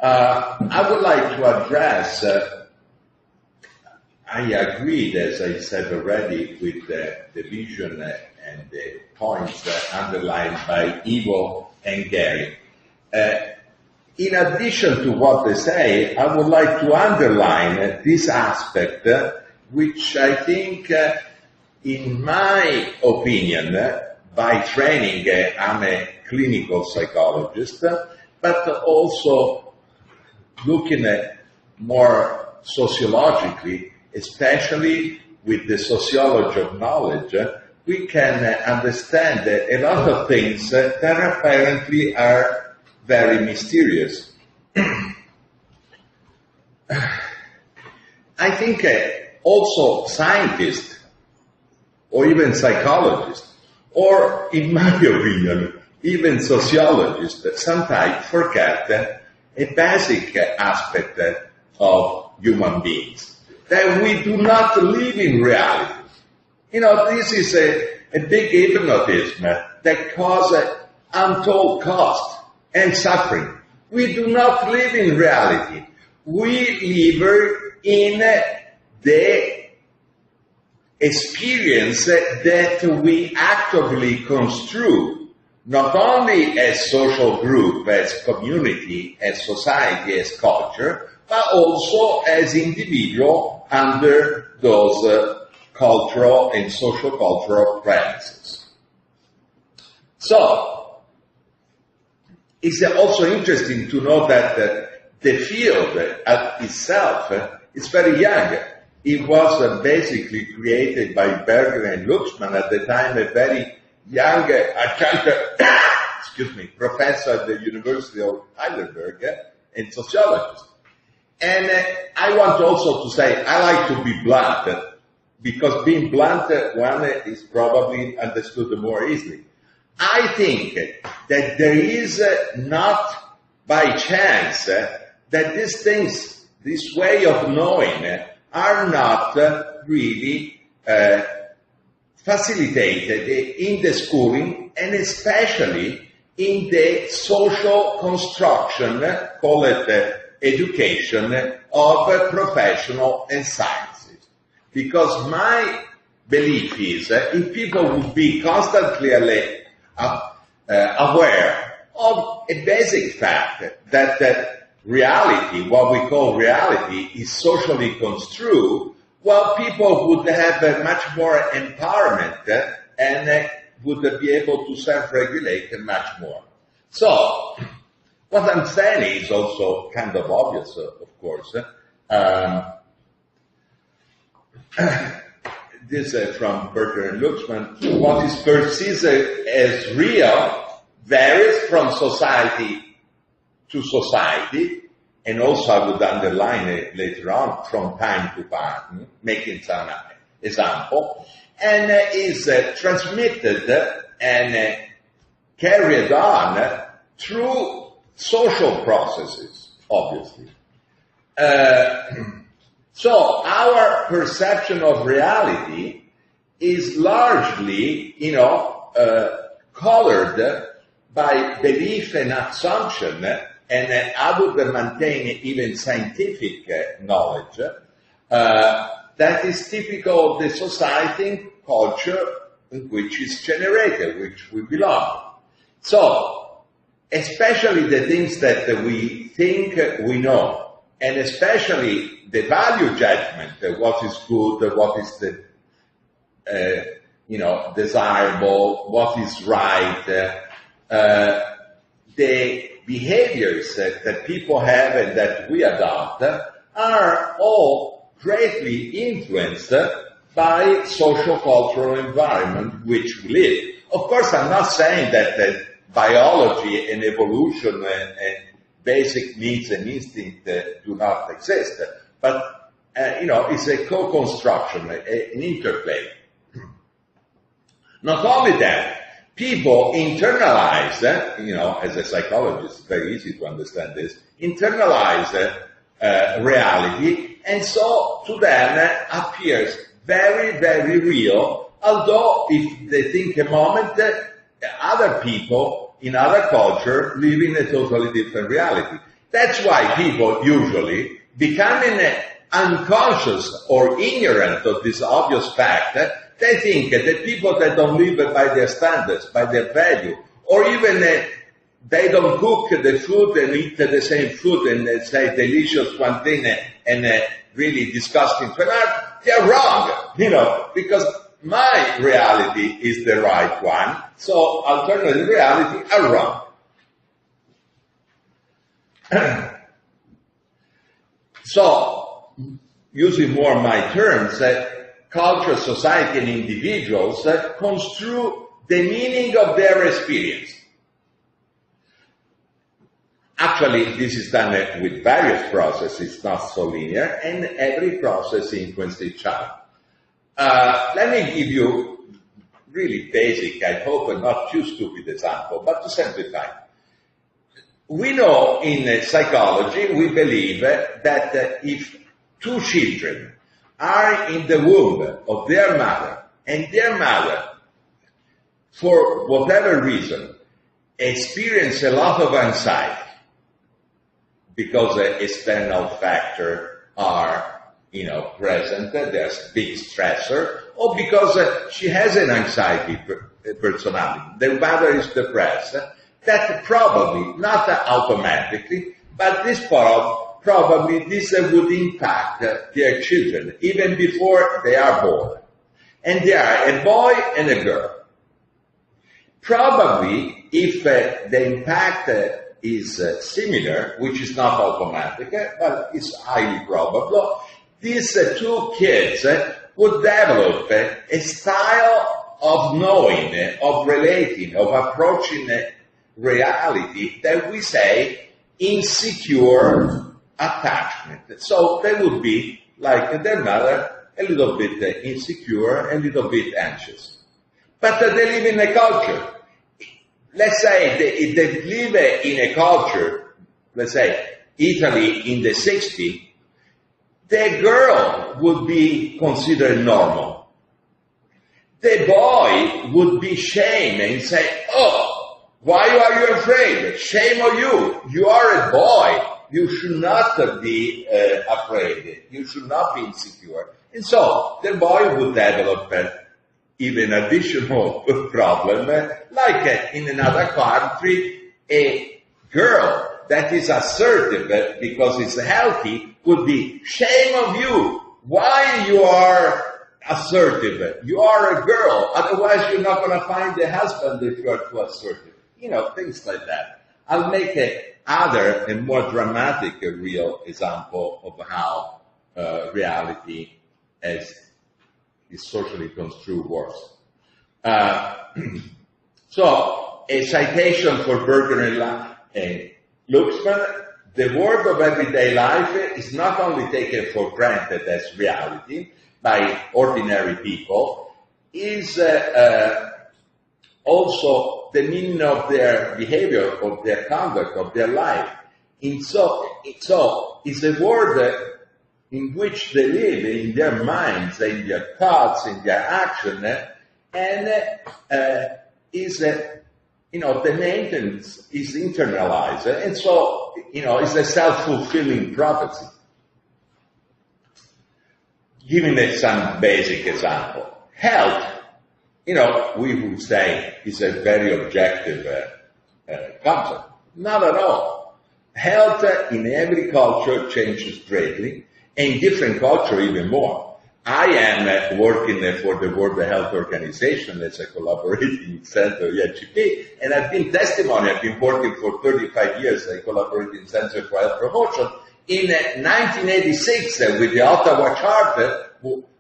I would like to address, I agreed, as I said already, with the vision and the points underlined by Ivo and Gary. In addition to what they say, I would like to underline this aspect, which I think, in my opinion, by training, I'm a clinical psychologist, but also looking at more sociologically, especially with the sociology of knowledge, we can understand a lot of things that apparently are very mysterious. I think also scientists, or even psychologists, or in my opinion, even sociologists, sometimes forget a basic aspect of human beings, that we do not live in reality. You know, this is a big hypnotism that causes untold cost and suffering. We do not live in reality. We live in the experience that we actively construe, not only as social group, as community, as society, as culture, but also as individual under those cultural and social cultural practices. So, it's also interesting to know that the field itself is very young. It was basically created by Berger and Luxman at the time, a very young professor at the University of Heidelberg and sociologist. And I want also to say, I like to be blunt, because being blunt, one is probably understood more easily. I think that there is not by chance that these things, this way of knowing, are not really facilitated in the schooling, and especially in the social construction, call it education, of professional and sciences. Because my belief is if people would be constantly aware of a basic fact that reality, what we call reality, is socially construed, well, people would have much more empowerment and would be able to self-regulate much more. So, what I'm saying is also kind of obvious, of course. This is from Berger and Luxman. What is perceived as real varies from society to society, and also I would underline it later on, from time to time, making some example, and is transmitted and carried on through social processes, obviously. So our perception of reality is largely, colored by belief and assumption, and I would maintain even scientific knowledge, that is typical of the society and culture in which is generated, which we belong. So, especially the things that we think we know, and especially the value judgment, what is good, what is the, desirable, what is right, the behaviors that people have and that we adopt are all greatly influenced by social cultural environment which we live. Of course, I'm not saying that biology and evolution and basic needs and instinct do not exist, but it's a co-construction, an interplay. Not only that, people internalize, as a psychologist, it's very easy to understand this, internalize reality, and so to them appears very, very real, although if they think a moment, other people in other culture live in a totally different reality. That's why people usually, becoming unconscious or ignorant of this obvious fact, they think that people that don't live by their standards, by their value, or even they don't cook the food and eat the same food and say delicious one thing and really disgusting to another, they're wrong, because my reality is the right one, so alternative reality are wrong. So, using more my terms, culture, society, and individuals construe the meaning of their experience. Actually, this is done with various processes, not so linear, and every process influences each other. Let me give you really basic, I hope a not too stupid example, but to simplify. We know in psychology, we believe that if two children are in the womb of their mother, and their mother, for whatever reason, experience a lot of anxiety, because external factors are, present, there's big stressor, or because she has an anxiety personality, the mother is depressed, that probably, not automatically, but this probably this would impact their children, even before they are born. And they are a boy and a girl. Probably, if the impact is similar, which is not automatic, but it's highly probable, these two kids would develop a style of knowing, of relating, of approaching reality that we say insecure attachment. So they would be like their mother, a little bit insecure, a little bit anxious. But they live in a culture. Let's say if they live in a culture, let's say Italy in the 60s, the girl would be considered normal. The boy would be shamed and say, oh, why are you afraid? Shame on you. You are a boy. You should not be afraid. You should not be insecure. And so the boy would develop even additional problem, like in another country, a girl that is assertive because it's healthy would be shame on you. Why you are assertive? You are a girl. Otherwise you're not going to find a husband if you are too assertive. Things like that. I'll make other and more dramatic real example of how reality is socially construed works. So, a citation for Berger and Luxman, the word of everyday life is not only taken for granted as reality by ordinary people, is also the meaning of their behavior, of their conduct, of their life. And so it's a word in which they live, in their minds, in their thoughts, in their action, and is, the maintenance is internalized. And so, it's a self-fulfilling prophecy. Giving some basic example. Health, we would say is a very objective concept. Not at all. Health in every culture changes greatly, and in different culture even more. I am working for the World Health Organization as a collaborating center, EHP, and I've been testimony. I've been working for 35 years as a collaborating center for health promotion. In 1986, with the Ottawa Charter,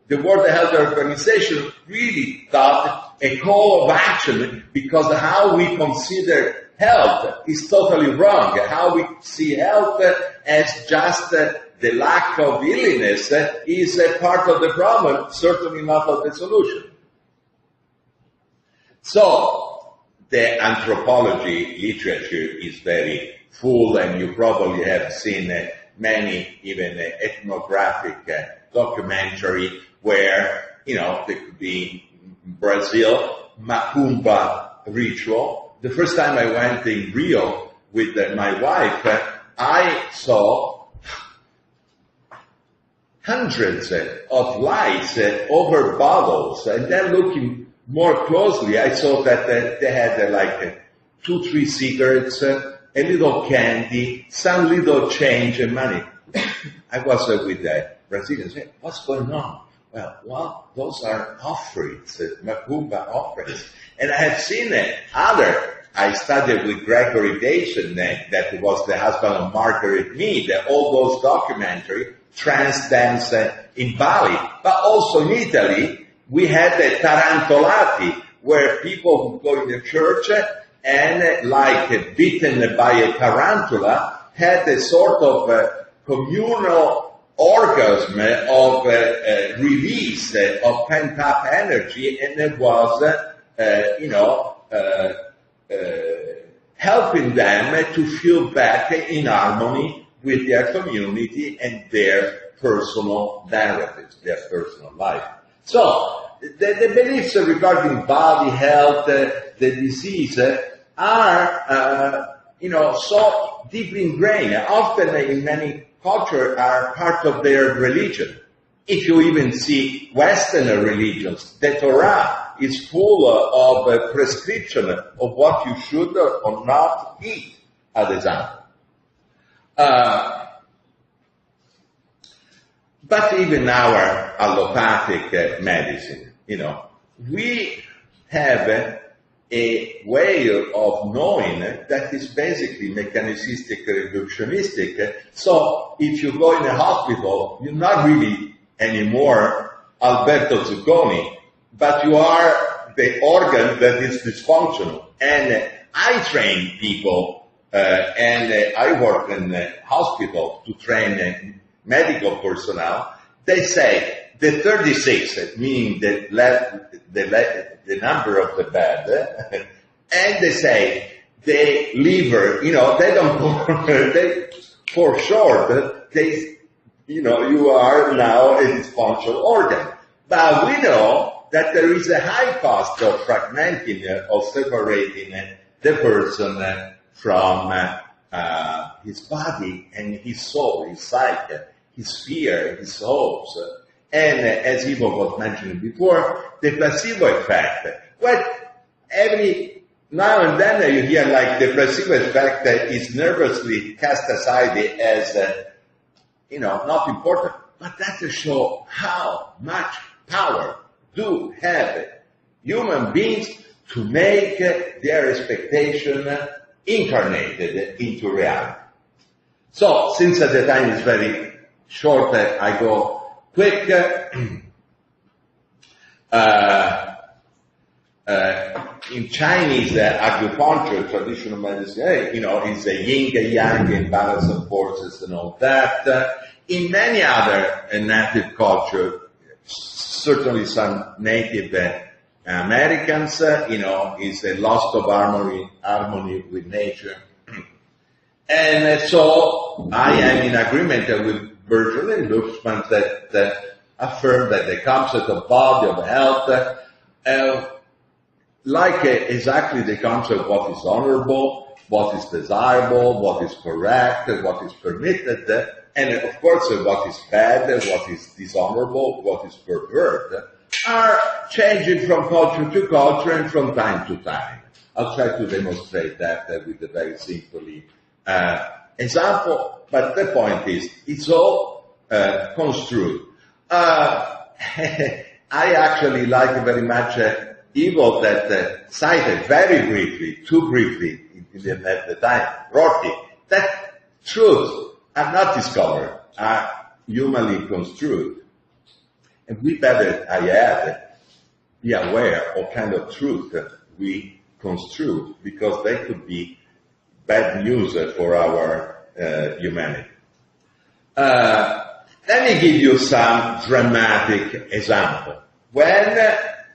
the World Health Organization really thought a call of action, because how we consider health is totally wrong. How we see health as just the lack of illness is a part of the problem, certainly not of the solution. So, the anthropology literature is very full, and you probably have seen many even ethnographic documentary where, there could be Brazil, Macumba ritual. The first time I went in Rio with my wife, I saw hundreds of lights over bottles, and then looking more closely, I saw that they had like 2-3 cigarettes, a little candy, some little change and money. I was with the Brazilians saying, what's going on? Well, those are offerings, macumba offerings. And I have seen I studied with Gregory Dayson, that was the husband of Margaret Mead, all those documentaries, trance dance in Bali. But also in Italy, we had the tarantolati, where people would go in the church and, like bitten by a tarantula, had a sort of communal orgasm of release of pent-up energy, and it was, helping them to feel back in harmony with their community and their personal narratives, their personal life. So, the beliefs regarding body health, the disease, are, so deeply ingrained. Often in many cultures are part of their religion. If you even see Western religions, the Torah is full of prescription of what you should or not eat, as example. But even our allopathic medicine, we have a way of knowing that is basically mechanicistic, reductionistic. So if you go in a hospital, you're not really anymore Alberto Zucconi, but you are the organ that is dysfunctional. And I train people, and I work in a hospital to train medical personnel. They say the 36, meaning the number of the bed, and they say the liver, they don't go, for short, you are now a dysfunctional organ. But we know that there is a high cost of fragmenting, of separating the person from his body and his soul, his psyche, his fear, his hopes. And as Ivo was mentioning before, the placebo effect. Well, every now and then you hear like the placebo effect is nervously cast aside as, not important. But that to show how much power do have human beings to make their expectation incarnated into reality. So, since the time is very short, I go quick. In Chinese acupuncture, traditional medicine, is a yin and yang, and balance of forces and all that. In many other native cultures, certainly some Native Americans, is a loss of harmony with nature. And so I am in agreement with Virgil and Luxman that affirm that the concept of body, of health, like exactly the concept of what is honorable, what is desirable, what is correct, what is permitted, and of course what is bad, what is dishonorable, what is perverted, are changing from culture to culture and from time to time. I'll try to demonstrate that with a very simple example, but the point is, it's all construed. I actually like very much Ivo that cited very briefly, too briefly, at the time, Rorty, that truths are not discovered, are humanly construed. And we better, I add, be aware of kind of truth that we construe, because they could be bad news for our humanity. Let me give you some dramatic example. When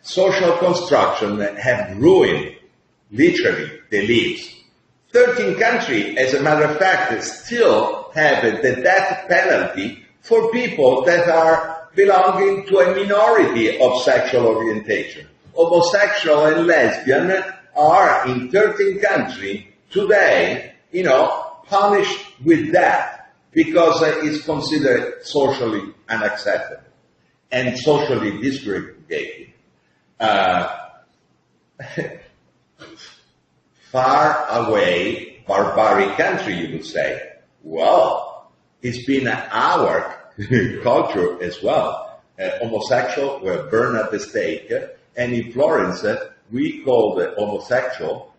social construction have ruined, literally, the lives. 13 countries, as a matter of fact, still have the death penalty for people that are belonging to a minority of sexual orientation. Homosexual and lesbian are in 13 countries today, punished with death because it's considered socially unacceptable and socially disgregated. Far away, barbaric country, you would say. Well, it's been our culture as well. Homosexuals were burned at the stake, and in Florence, we call the homosexual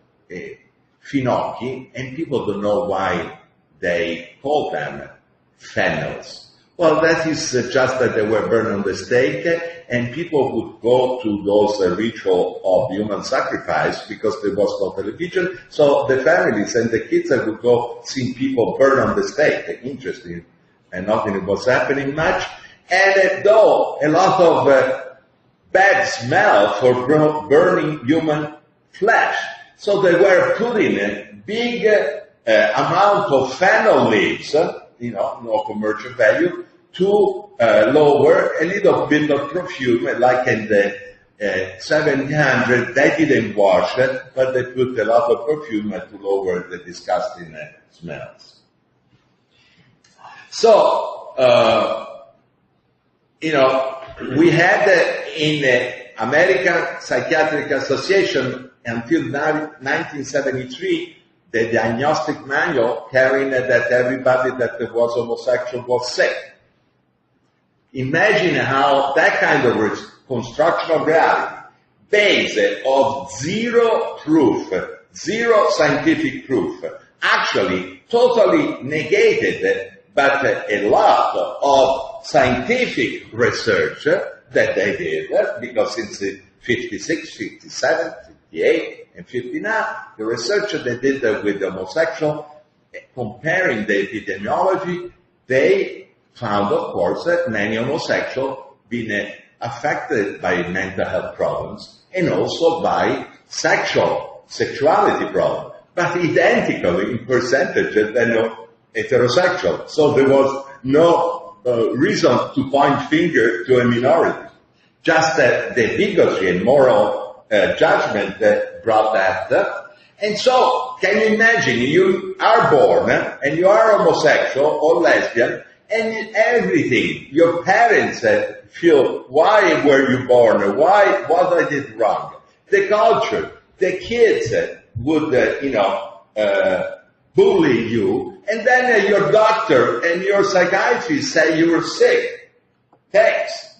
finocchi, and people don't know why they call them fennels. Well, that is just that they were burned on the stake, and people would go to those ritual of human sacrifice because there was no television. So the families and the kids would go see people burned on the stake. Interesting, and nothing was happening much. And though a lot of bad smell for burning human flesh, so they were putting a big amount of fennel leaves, no commercial value, to lower a little bit of perfume, like in the 1700s. They didn't wash it, but they put a lot of perfume to lower the disgusting smells. So, we had in the American Psychiatric Association until 1973 the diagnostic manual carrying that everybody that was homosexual was sick. Imagine how that kind of construction of reality, based on zero proof, zero scientific proof, actually totally negated, but a lot of scientific research that they did, because since 56, 57, 58, and 59, the research they did with the homosexual, comparing the epidemiology, they found, of course, that many homosexuals been affected by mental health problems and also by sexuality problems, but identically in percentage than heterosexual. So there was no reason to point finger to a minority. Just the bigotry and moral judgment that brought that. And so, can you imagine, you are born and you are homosexual or lesbian, and everything, your parents feel, why were you born? What I did wrong? The culture, the kids would, bully you, and then your doctor and your psychiatrist say you were sick. Thanks.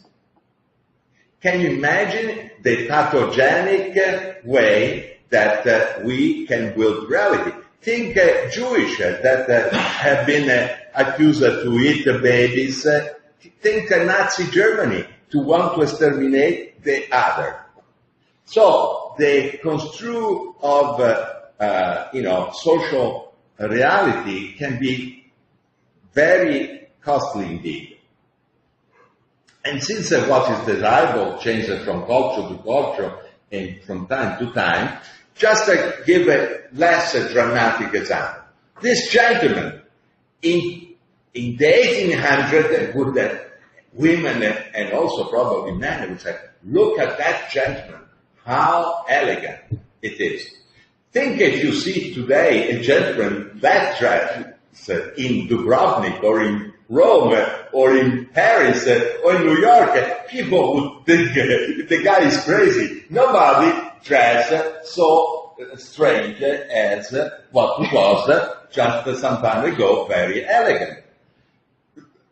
Can you imagine the pathogenic way that we can build reality? Think Jewish that have been accused to eat babies. Think Nazi Germany to want to exterminate the other. So the construct of social reality can be very costly indeed. And since what is desirable changes from culture to culture and from time to time, just give a less dramatic example. This gentleman in the 1800s, would women and also probably men would say, look at that gentleman, how elegant it is. Think if you see today a gentleman that dressed in Dubrovnik or in Rome or in Paris or in New York, people would think the guy is crazy. Nobody dressed so strange as what was just some time ago very elegant.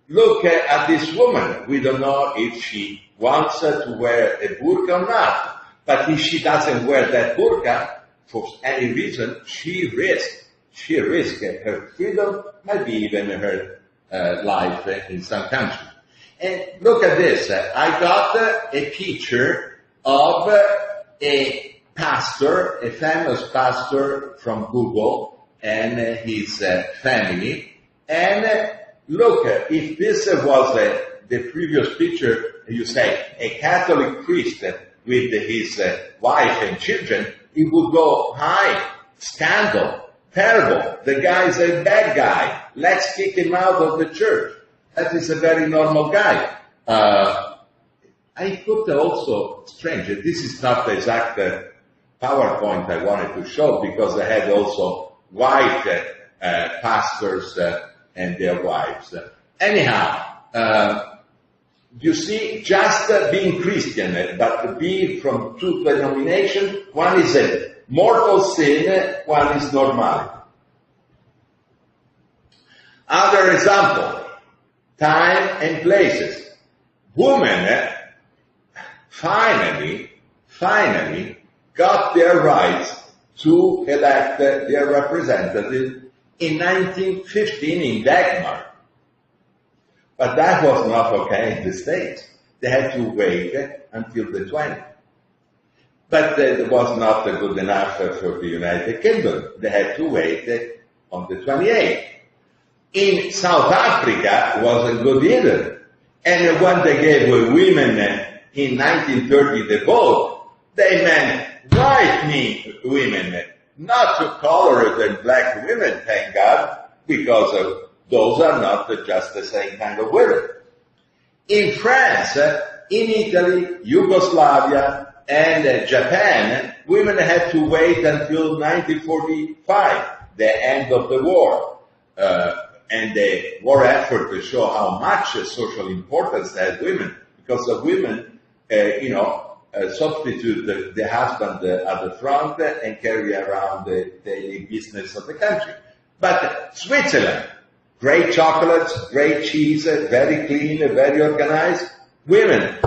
Look at this woman. We don't know if she wants to wear a burqa or not, but if she doesn't wear that burqa, for any reason, she risks her freedom, maybe even her life in some countries. And look at this. I got a picture of a pastor, a famous pastor from Google and his family. And look, if this was the previous picture, you say, a Catholic priest with his wife and children, it would go high, scandal, terrible. The guy is a bad guy. Let's kick him out of the church. That is a very normal guy. I thought also strange. This is not the exact PowerPoint I wanted to show because I had also white pastors and their wives. Anyhow, you see, just being Christian, but being from two denominations, one is a mortal sin, one is normality. Other example, time and places. Women finally got their rights to elect their representative in 1915 in Denmark. But that was not okay in the States. They had to wait until the 20th. But it was not good enough for the United Kingdom. They had to wait on the 28th. In South Africa, it wasn't good either. And when they gave women in 1930 the vote, they meant white women, not colored and black women, thank God, because those are not just the same kind of women. In France, in Italy, Yugoslavia, and Japan, women had to wait until 1945, the end of the war. And the war effort to show how much social importance had women, because the women, substitute the husband at the front and carry around the daily business of the country. But Switzerland, great chocolates, great cheese, very clean, very organized. Women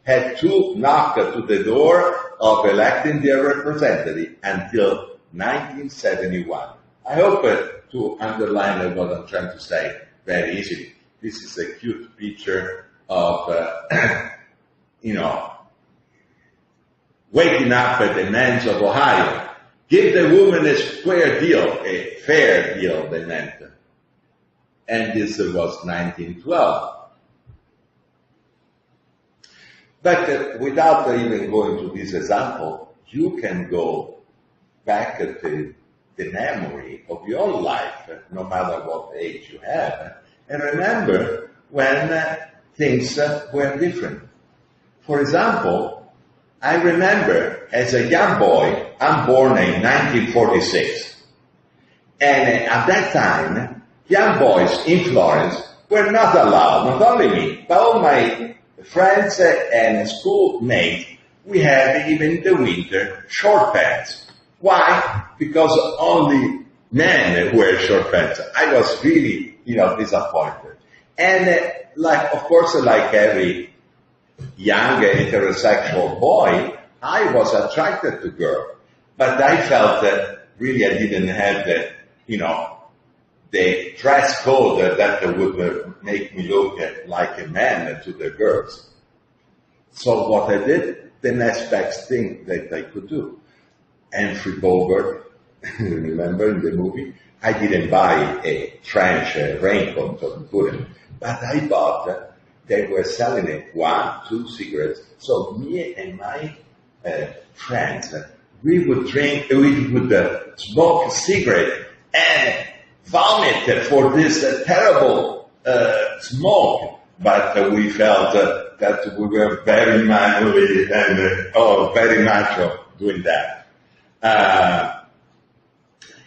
had to knock to the door of electing their representative until 1971. I hope to underline what I'm trying to say very easily. This is a cute picture of, waking up at the men's of Ohio. Give the woman a square deal, a fair deal, they meant. And this was 1912. But without even going to this example, you can go back at the memory of your own life, no matter what age you have, and remember when things were different. For example, I remember as a young boy, I'm born in 1946, and at that time, young boys in Florence were not allowed, not only me, but all my friends and schoolmates, we had, even in the winter, short pants. Why? Because only men wear short pants. I was really, disappointed. And of course, like every young heterosexual boy, I was attracted to girls. But I felt that really I didn't have the dress code that would make me look like a man to the girls. So what I did, the next best thing that I could do, Humphrey Bogart, remember in the movie? I didn't buy a French raincoat, couldn't, but I bought, they were selling it, 1, 2 cigarettes. So me and my friends, we would smoke a cigarette and vomit for this terrible smoke. But we felt that we were very manly and very macho doing that.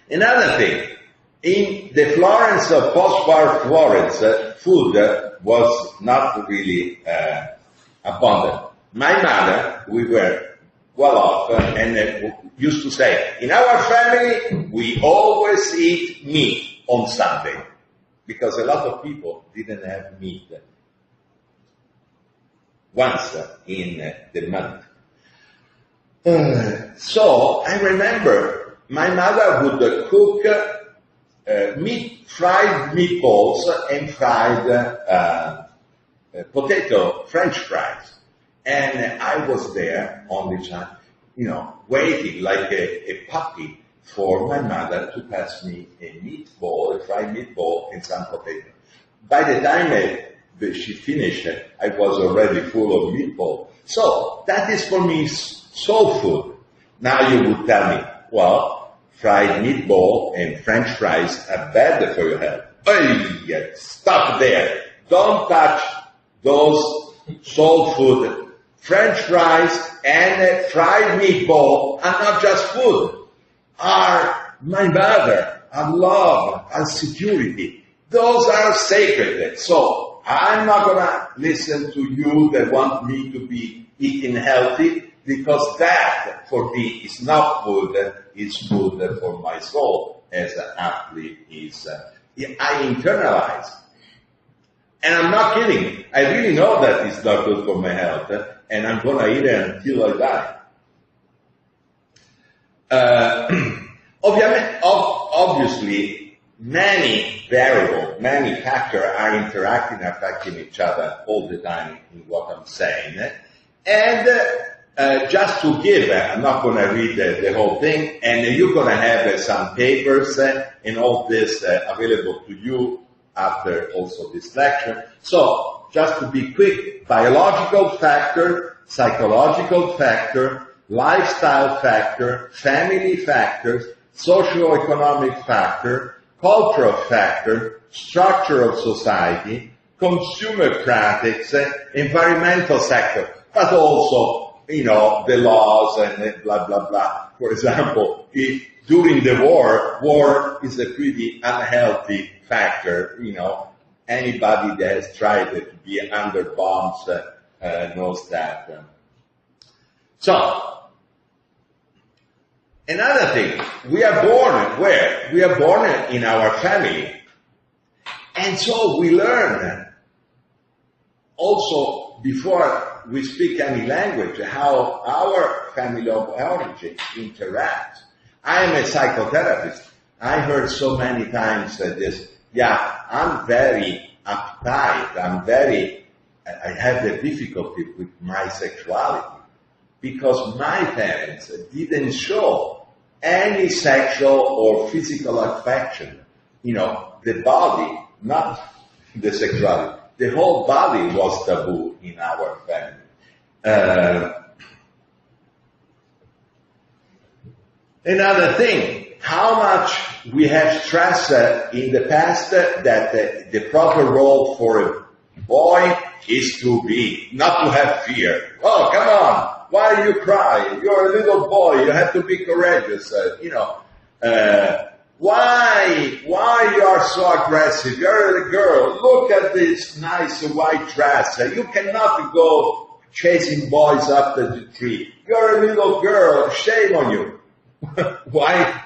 Another thing, in the Florence of post-war Florence, food was not really abundant. My mother, we were well off, and used to say, in our family, we always eat meat on Sunday, because a lot of people didn't have meat once in the month. So I remember my mother would cook fried meatballs and fried potato French fries. And I was there on the time, waiting like a puppy for my mother to pass me a meatball, a fried meatball and some potato. By the time she finished, I was already full of meatball. So that is for me soul food. Now you would tell me, well, fried meatball and French fries are bad for your health. Hey, stop there. Don't touch those soul food. French fries and fried meatball are not just food, are my mother, our love, our security. Those are sacred. So I'm not going to listen to you that want me to be eating healthy, because that for me is not food, it's food for my soul, as an athlete is. I internalize. And I'm not kidding. I really know that it's not good for my health, and I'm going to eat it until I die. Obviously, many variables, many factors are interacting, affecting each other all the time in what I'm saying. And just to give, I'm not going to read the whole thing, and you're going to have some papers and all this available to you after also this lecture. So, just to be quick, biological factor, psychological factor, lifestyle factor, family factors, socio-economic factor, cultural factor, structure of society, consumer practice, environmental sector, but also, the laws and blah, blah, blah. For example, during the war is a pretty unhealthy factor, anybody that has tried to be under bombs knows that. So, another thing, we are born where? We are born in our family. And so we learn also, before we speak any language, how our family of origin interacts. I am a psychotherapist. I heard so many times this, I'm very uptight, I have the difficulty with my sexuality, because my parents didn't show any sexual or physical affection. The body, not the sexuality. The whole body was taboo in our family. Another thing, how much we have stressed in the past that the proper role for a boy is to be, not to have fear. Oh, come on, why are you crying? You're a little boy, you have to be courageous. Why you are so aggressive? You're a girl. Look at this nice white dress. You cannot go chasing boys up the tree. You're a little girl. Shame on you. Why?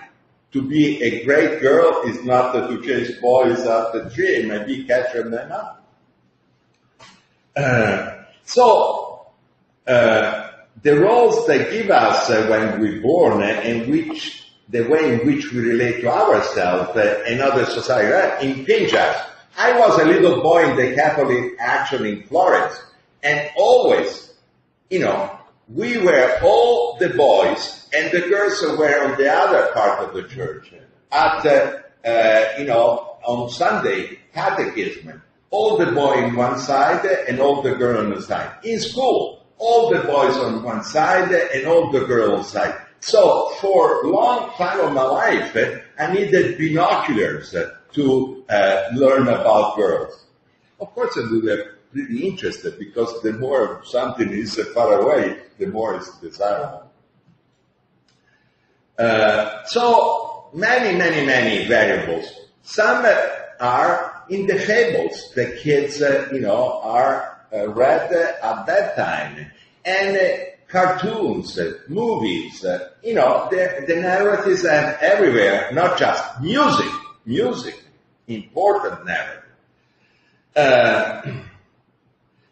To be a great girl is not to chase boys up the tree, maybe catch them up. The roles they give us when we're born, and the way in which we relate to ourselves and other society impinge us. I was a little boy in the Catholic Action in Florence, and always, we were all the boys, and the girls were on the other part of the church. At, on Sunday, catechism, all the boy on one side and all the girl on the side. In school, all the boys on one side and all the girls on the side. So, for a long time of my life, I needed binoculars to learn about girls. Of course, I was really interested, because the more something is far away, the more it's desirable. So, many variables. Some are in the fables. The kids, are read at that time. And cartoons, movies, the narratives are everywhere, not just music, important narrative.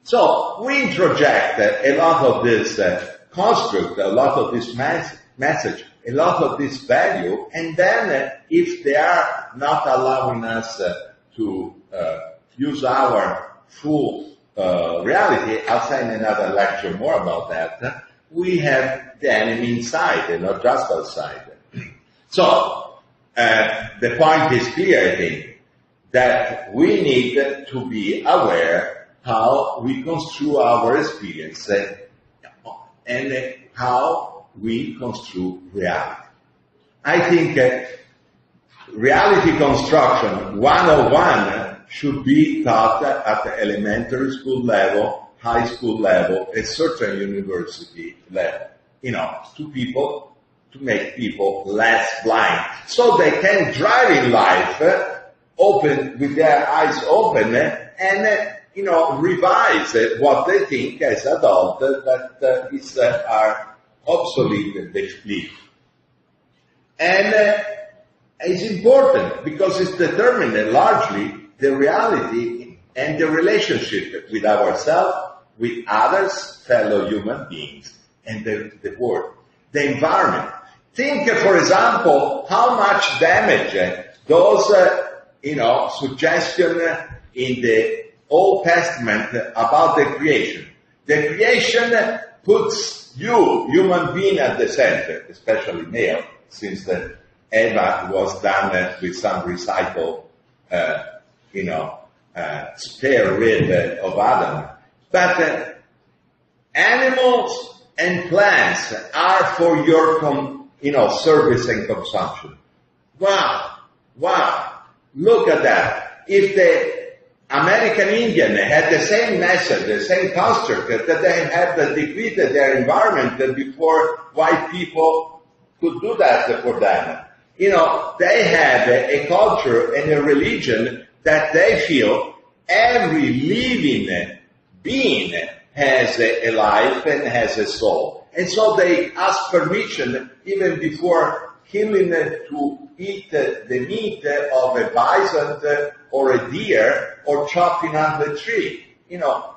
So we introject a lot of this construct, a lot of this message, a lot of this value, and then if they are not allowing us to use our full reality, I'll say in another lecture more about that, we have the enemy inside and not just outside. So, the point is clear, I think, that we need to be aware how we construe our experience and how we construe reality. I think reality construction 101 should be taught at the elementary school level, high school level, a certain university level. To people to make people less blind, so they can drive in life open with their eyes open and revise what they think as adults that is are obsolete and belief. And it's important because it's determined largely the reality and the relationship with ourselves, with others, fellow human beings, and the world, the environment. Think, for example, how much damage those, suggestions in the Old Testament about the creation. The creation puts you, human being, at the center, especially male, since the Eva was done with some recycled, spare rib of Adam. But animals and plants are for your service and consumption. Wow. Look at that. If the American Indian had the same message, the same construct, that they had depleted their environment before white people could do that for them. They have a culture and a religion that they feel every living being has a life and has a soul. And so they ask permission even before killing to eat the meat of a bison or a deer or chopping up the tree.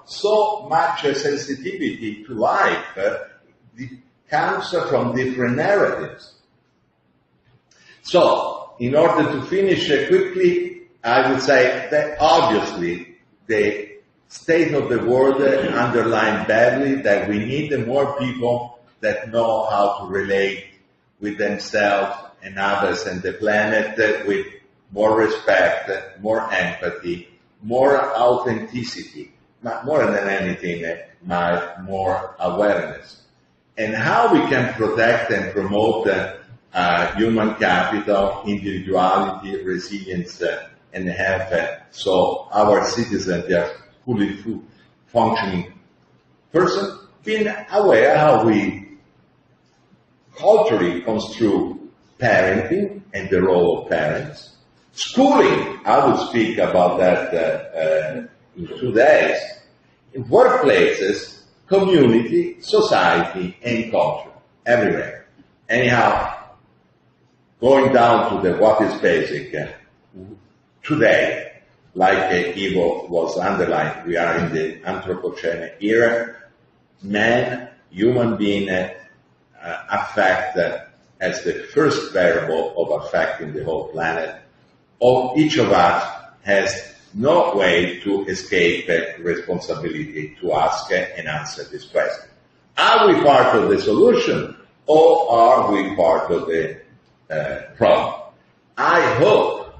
So much sensitivity to life comes from different narratives. So, in order to finish quickly, I would say that obviously the state of the world underlined badly that we need more people that know how to relate with themselves and others and the planet with more respect, more empathy, more authenticity, but more than anything, more awareness. And how we can protect and promote human capital, individuality, resilience, and have so our citizens are fully functioning person, being aware how we culturally construe parenting and the role of parents. Schooling, I will speak about that in 2 days. In workplaces, community, society, and culture, everywhere. Anyhow, going down to the what is basic, today, like Ivo was underlined, we are in the Anthropocene era. Man, human being, affect as the first variable of affecting the whole planet. Each of us has no way to escape responsibility to ask and answer this question. Are we part of the solution or are we part of the problem? I hope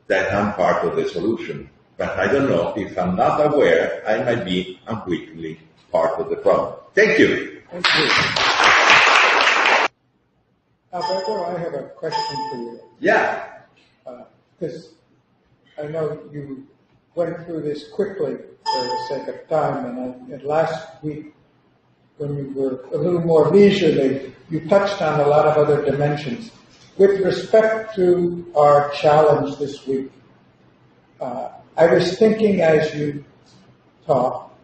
that I'm part of the solution, but I don't know if I'm not aware, I might be unwittingly part of the problem. Thank you. Thank you. Alberto, I have a question for you. Yeah. Because I know you went through this quickly for the sake of time, and last week, when you were a little more leisurely, you touched on a lot of other dimensions. With respect to our challenge this week, I was thinking as you talked,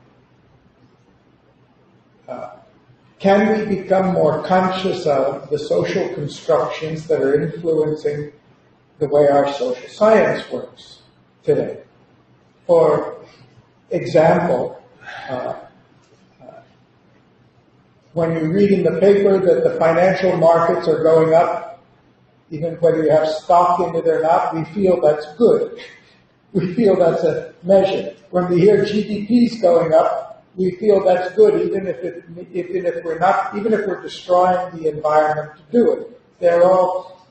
can we become more conscious of the social constructions that are influencing the way our social science works today? For example, when you read in the paper that the financial markets are going up, even whether you have stock in it or not, we feel that's good. We feel that's a measure. When we hear GDP's going up, we feel that's good, even if we're destroying the environment to do it. They're all.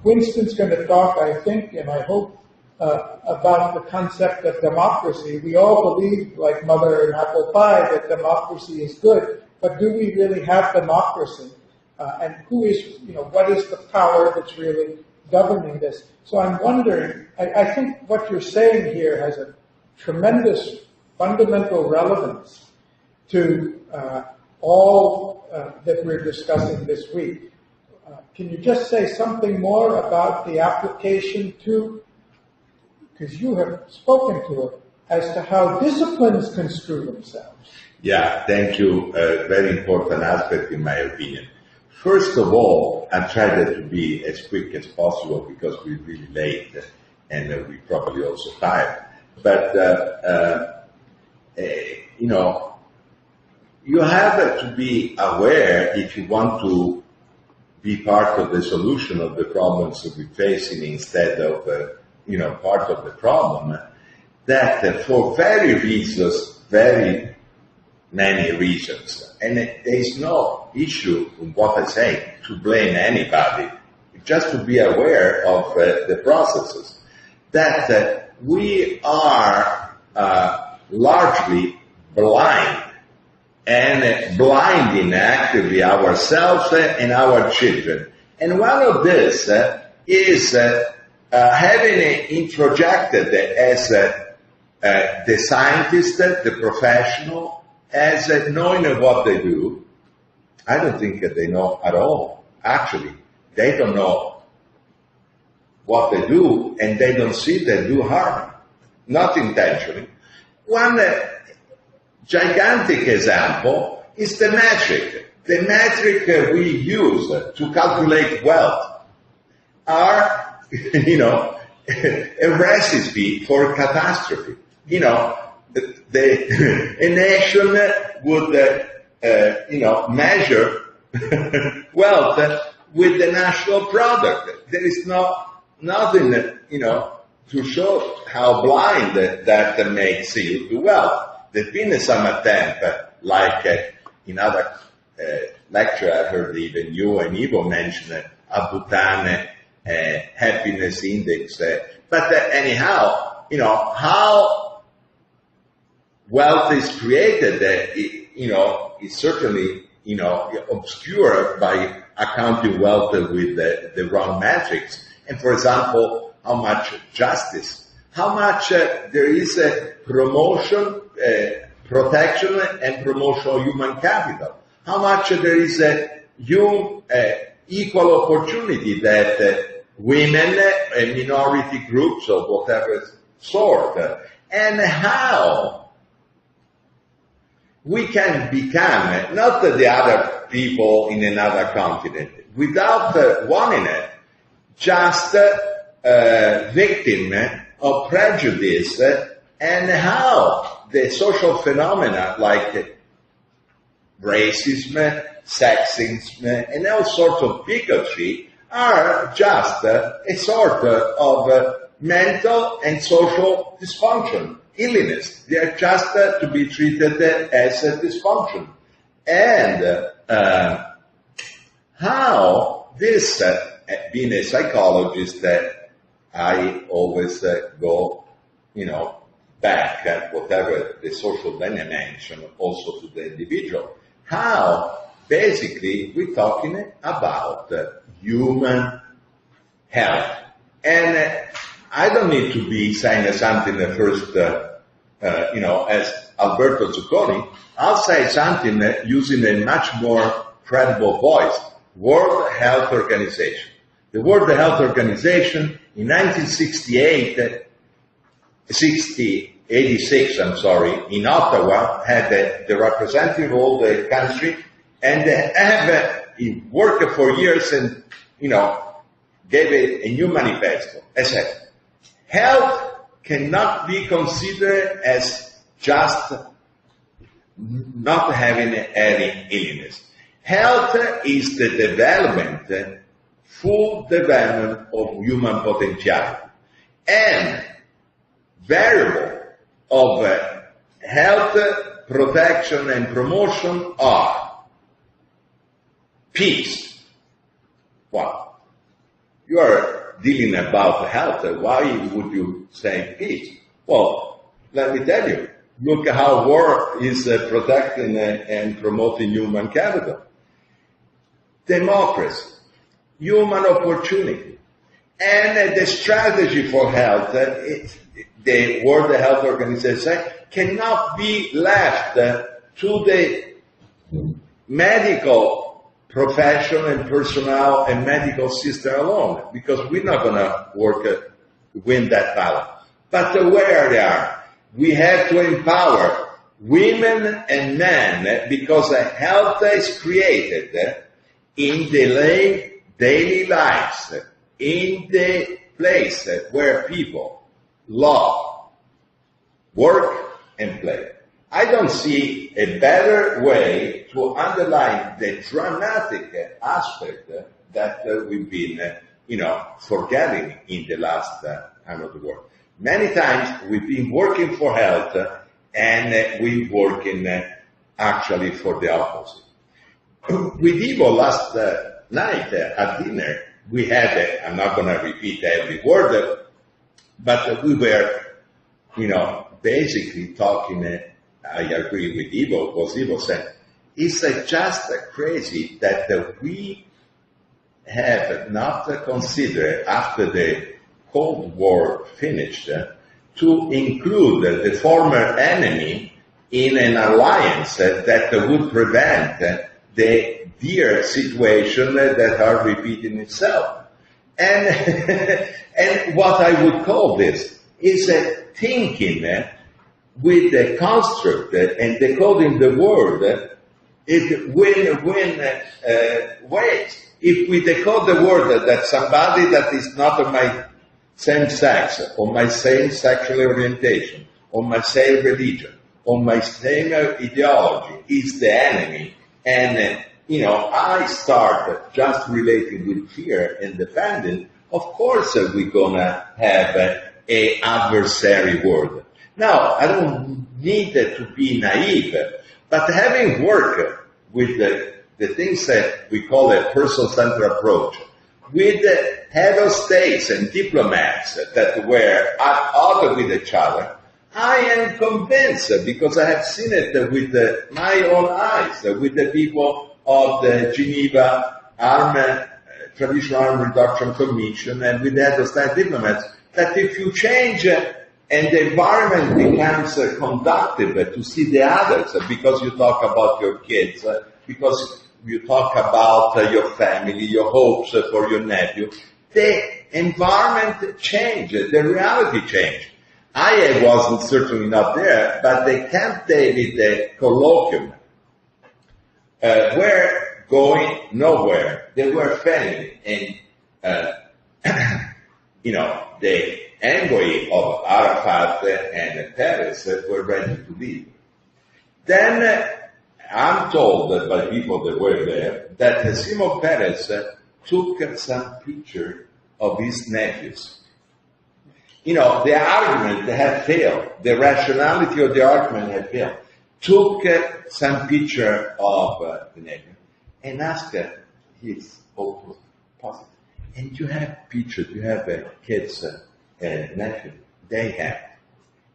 Winston's going to talk, I think, and I hope, about the concept of democracy. We all believe, like mother and apple pie, that democracy is good, but do we really have democracy? And what is the power that's really governing this? So I'm wondering, I think what you're saying here has a tremendous fundamental relevance to all that we're discussing this week. Can you just say something more about the application to, because you have spoken to it, as to how disciplines construe themselves? Yeah, thank you. A very important aspect in my opinion. First of all, I tried to be as quick as possible because we're really late and we probably also tired. But, you have to be aware if you want to be part of the solution of the problems that we're facing instead of, part of the problem, that for very many reasons, and there is no issue in what I say to blame anybody, just to be aware of the processes, that we are largely blind and blinding actively ourselves and our children. And one of this is having introjected as the scientist, the professional, as knowing what they do. I don't think that they know at all. Actually, they don't know what they do, and they don't see they do harm, not intentionally. One gigantic example is the metric. The metric we use to calculate wealth are, a recipe for catastrophe. A nation would, measure wealth with the national product. There is nothing, to show how blind that makes you to wealth. There's been some attempt, like in other lecture I heard even you and Ivo mention a Bhutan happiness index. But anyhow, how wealth is created, is certainly, obscured by accounting wealth with the wrong metrics. And for example, how much justice, how much there is a promotion, protection and promotion of human capital, how much there is a equal opportunity that women and minority groups of whatever sort, and how we can become not the other people in another continent without wanting it, just victim of prejudice, and how the social phenomena like racism, sexism, and all sorts of bigotry are just a sort of mental and social dysfunction, illness. They are just to be treated as a dysfunction. And how this, being a psychologist, I always go, back at whatever the social dimension, also to the individual. How basically we're talking about human health. And I don't need to be saying something first, as Alberto Zucconi. I'll say something using a much more credible voice. World Health Organization. The World Health Organization in 86, in Ottawa, had the representative of the country, and he worked for years and, gave a new manifesto. I said, health cannot be considered as just not having any illness. Health is the development, full development of human potentiality. And variable of health protection and promotion are peace. Wow. You are dealing about health. Why would you say peace? Well, let me tell you. Look how war is protecting and promoting human capital. Democracy, human opportunity, and the strategy for health, the World Health Organization, cannot be left to the medical professional and personnel and medical system alone, because we're not going to win that battle. But where they are, we have to empower women and men, because health is created in the daily lives, in the place where people love, work, and play. I don't see a better way to underline the dramatic aspect that we've been, forgetting in the last time of the world. Many times we've been working for health and we're working actually for the opposite. With Ivo last night at dinner, we had, I'm not going to repeat every word, but we were, basically talking, I agree with Ivo, because Ivo said, it's just crazy that we have not considered, after the Cold War finished, to include the former enemy in an alliance that would prevent the dear situation that are repeating itself. And, and what I would call this is thinking with the construct and decoding the word in win-win ways. If we decode the word that somebody that is not of my same sex, or my same sexual orientation, or my same religion, or my same ideology is the enemy, and I start just relating with fear and defending, of course we're gonna have a adversary word. Now, I don't need to be naive, but having worked with the things that we call a person-centered approach, with head of states and diplomats that were at odds with each other, I am convinced, because I have seen it with my own eyes, with the people of the Geneva Traditional Arm Reduction Commission and with the head of state diplomats, that if you change and the environment becomes conducive to see the others, because you talk about your kids, because you talk about your family, your hopes for your nephew, the environment changed, the reality changed. I wasn't certainly not there, but the Camp David colloquium were going nowhere. They were failing, and the envoy of Arafat and Peres were ready to leave. Then I'm told by people that were there that Simon Peres took some picture of his nephews. The argument had failed. The rationality of the argument had failed. Took some picture of the nephew and asked his opposite. And you have pictures, you have kids, nephew. They have.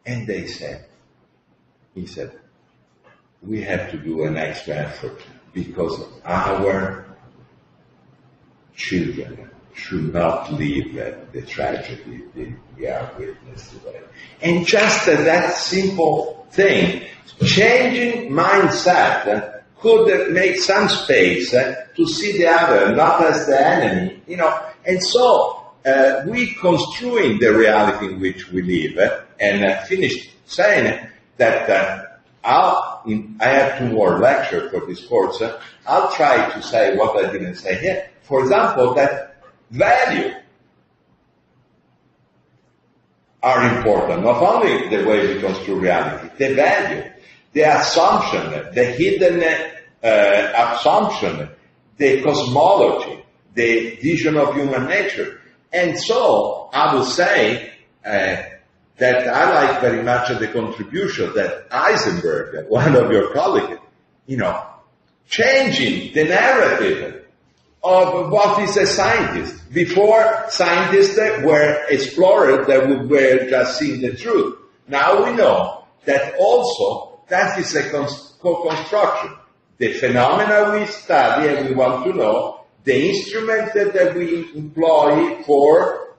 And he said, we have to do an extra effort because our children should not leave the tragedy that we are witnessing today. And just that simple thing, changing mindset could make some space to see the other, not as the enemy, And so we construing the reality in which we live, and finished saying that I have 2 more lectures for this course. I'll try to say what I didn't say here. For example, that value are important. Not only the way we construe reality, the value, the assumption, the hidden assumption, the cosmology, the vision of human nature. And so I would say that I like very much the contribution that Eisenberg, one of your colleagues, changing the narrative of what is a scientist. Before, scientists were explorers that were just seeing the truth. Now we know that also that is a co-construction. The phenomena we study and we want to know, the instrument that we employ for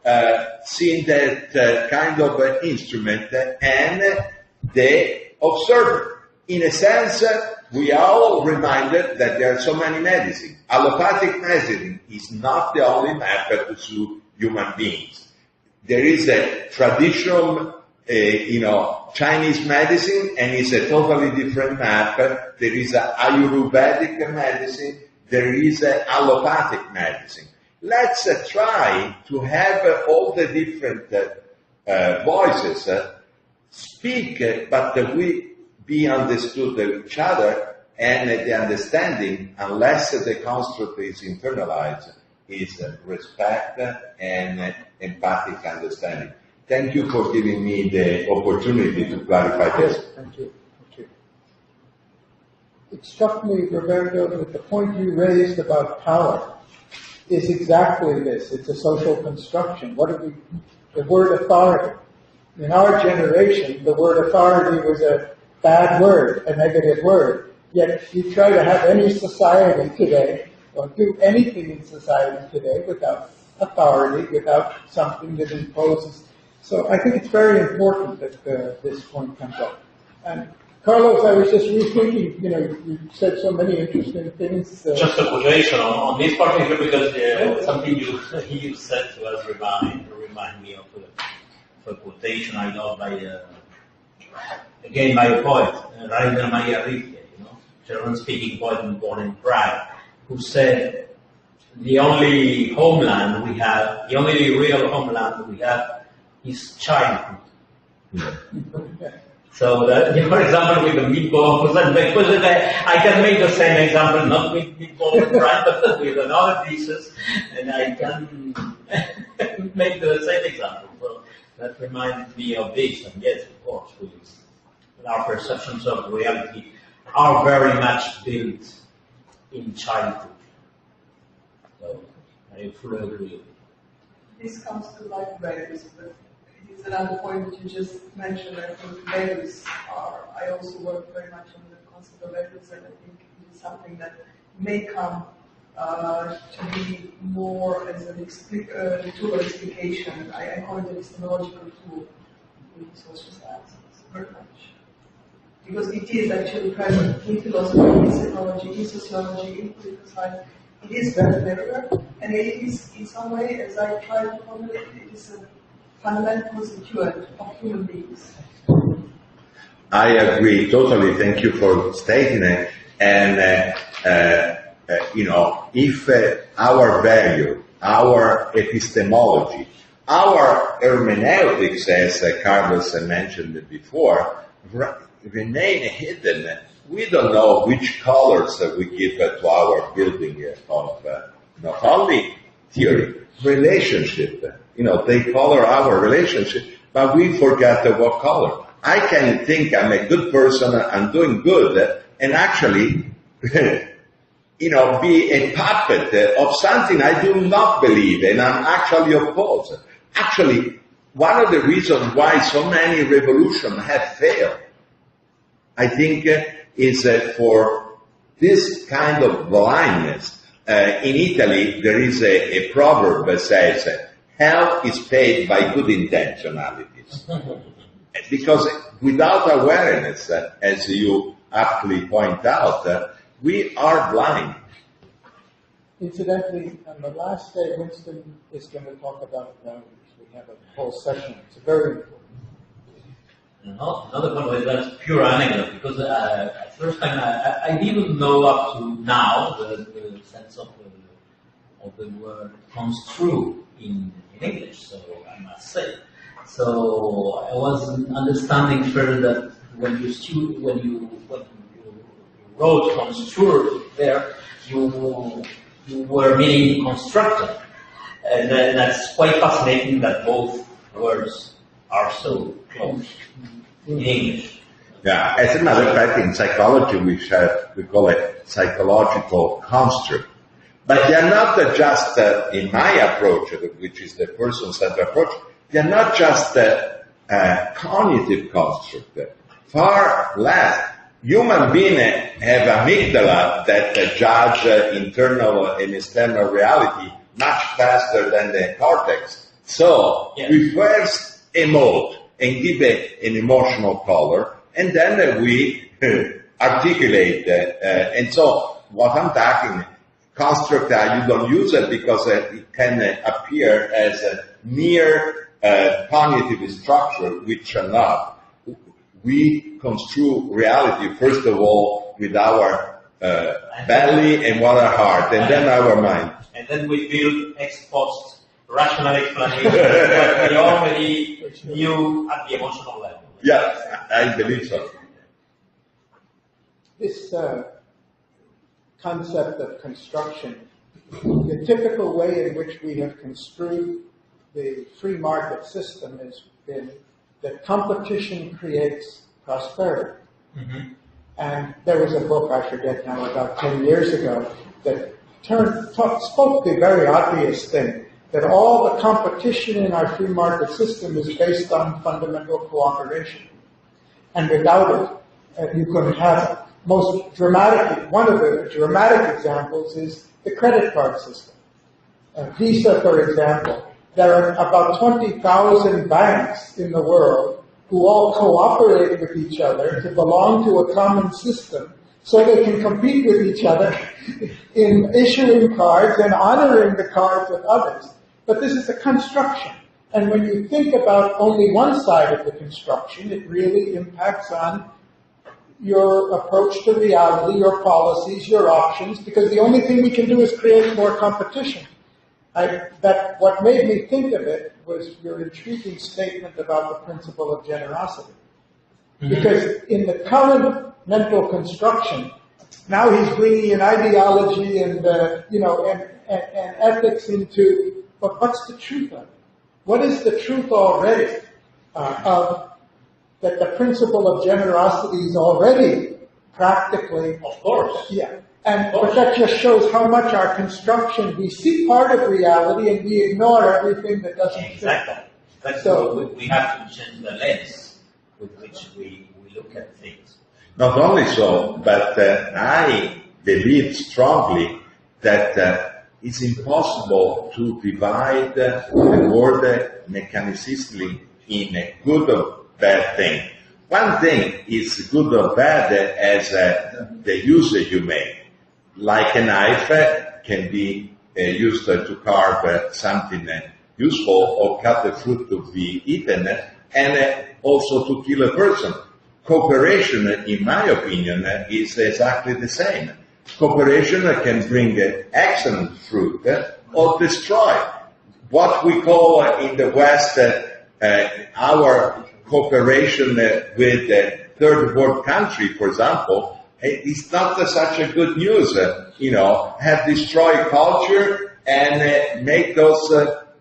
seeing that kind of instrument, and the observer. in a sense, we are all reminded that there are so many medicines. Allopathic medicine is not the only method to human beings. There is a traditional, Chinese medicine, and it's a totally different method. There is an Ayurvedic medicine. There is an allopathic medicine. Let's try to have all the different voices speak, but we be understood each other, and the understanding, unless the construct is internalized, is respect and empathic understanding. Thank you for giving me the opportunity to clarify this. Yes, thank you. Thank you. It struck me, Roberto, that the point you raised about power is exactly this. It's a social construction. The word authority. In our generation, the word authority was a bad word, a negative word. Yet you try to have any society today, or do anything in society today without authority, without something that imposes. So I think it's very important that this point comes up. And Carlos, I was just rethinking, you said so many interesting things. Just a quotation on this particular, because something you said to us remind me of a quotation I got by a poet, Rainer Maria Rilke, German-speaking poet born in Prague, who said, the only real homeland we have is childhood. Yeah. So, for example, with the meatballs, I can make the same example, not with meatballs and rice, but with another dishes, and I can make the same example. So that reminded me of this, and yes, of course, our perceptions of reality are very much built in childhood. So I fully agree. This comes to life values, but it is another point that you just mentioned. I think values are, I also work very much on the concept of values, and I think it is something that may come to be more as an tool of explication. I call it an epistemological tool in social sciences, very much. Because it is actually present in philosophy, in psychology, in sociology, in political science. It is very everywhere, and it is, in some way, as I try to formulate it is a fundamental constituent of human beings. I agree totally. Thank you for stating it. And if our value, our epistemology, our hermeneutics, as Carlos mentioned before, remain hidden, we don't know which colors we give to our building of not only theory, relationship. They color our relationship, but we forget what color. I can think I'm a good person, I'm doing good, and actually, be a puppet of something I do not believe, and I'm actually opposed. Actually, one of the reasons why so many revolutions have failed, I think, is for this kind of blindness. In Italy, there is a proverb that says, hell is paid by good intentionalities. Because without awareness, as you aptly point out, we are blind. Incidentally, on the last day, Winston is going to talk about values. We have a whole session. It's very important. Another point is that's pure anecdote, because first time I didn't know up to now the sense of the word construe in English, so I must say. So I was understanding further that when you wrote construe there, you were meaning constructor, and that's quite fascinating that both words are so close in English. Yeah, as a matter of fact, in psychology we call it psychological construct. But they are not just, in my approach, which is the person-centered approach, they are not just cognitive construct. Far less. Human beings have amygdala that judge internal and external reality much faster than the cortex. So we first emote and give an emotional color, And then we articulate. And so what I'm talking, construct, you don't use it because it can appear as a mere cognitive structure, which are not. We construe reality, first of all, with our belly and with our heart, and then our mind. And then we build ex post rational explanation that we already knew at the emotional level. Yeah, I believe so. This concept of construction, the typical way in which we have construed the free market system has been that competition creates prosperity. Mm-hmm. And there was a book, I forget now, about 10 years ago, that spoke the very obvious thing, that all the competition in our free market system is based on fundamental cooperation. And without it, you couldn't have it. Most dramatic, one of the dramatic examples is the credit card system. Visa, for example. There are about 20,000 banks in the world who all cooperate with each other to belong to a common system so they can compete with each other in issuing cards and honoring the cards of others. But this is a construction. And when you think about only one side of the construction, it really impacts on your approach to reality, your policies, your options, because the only thing we can do is create more competition. What made me think of it was your intriguing statement about the principle of generosity. Mm-hmm. Because in the current mental construction, now he's bringing in ideology and ethics into, but what's the truth of it? What is the truth already of that the principle of generosity is already practically, of course, yeah. But that just shows how much our construction, we see part of reality and we ignore everything that doesn't fit. So we have to change the lens with which we look at things. Not only so, but I believe strongly that it's impossible to divide the world mechanicistically in a good or bad thing. One thing is good or bad as the use you make. Like a knife can be used to carve something useful or cut the fruit to be eaten and also to kill a person. Cooperation, in my opinion, is exactly the same. Cooperation can bring excellent fruit or destroy. What we call in the West our cooperation with third world country, for example, it's not such a good news, have destroyed culture and make those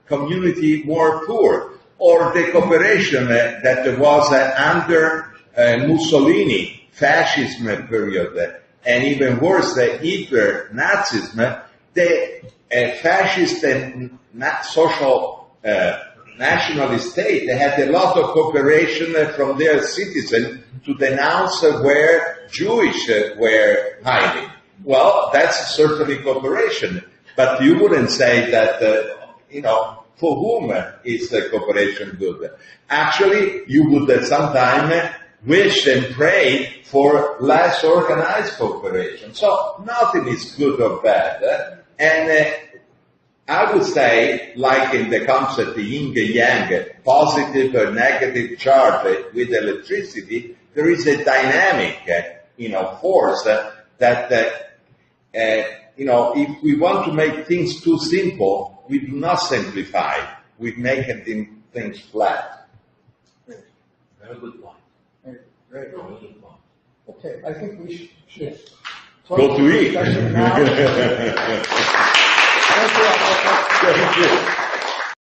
community more poor. Or the cooperation that was under Mussolini, fascism period, and even worse, the Hitler, Nazism, the fascist and social nationalist state, they had a lot of cooperation from their citizens to denounce where Jewish were hiding. Well, that's certainly cooperation, but you wouldn't say that, for whom is the cooperation good? Actually, you would sometimes wish and pray for less organized cooperation. So nothing is good or bad. And I would say, like in the concept yin and yang, positive or negative charge with electricity, there is a dynamic, force that, if we want to make things too simple, we do not simplify. We make things flat. Very good point. Very good point. Okay, I think we should go to eat. Now. Thank you.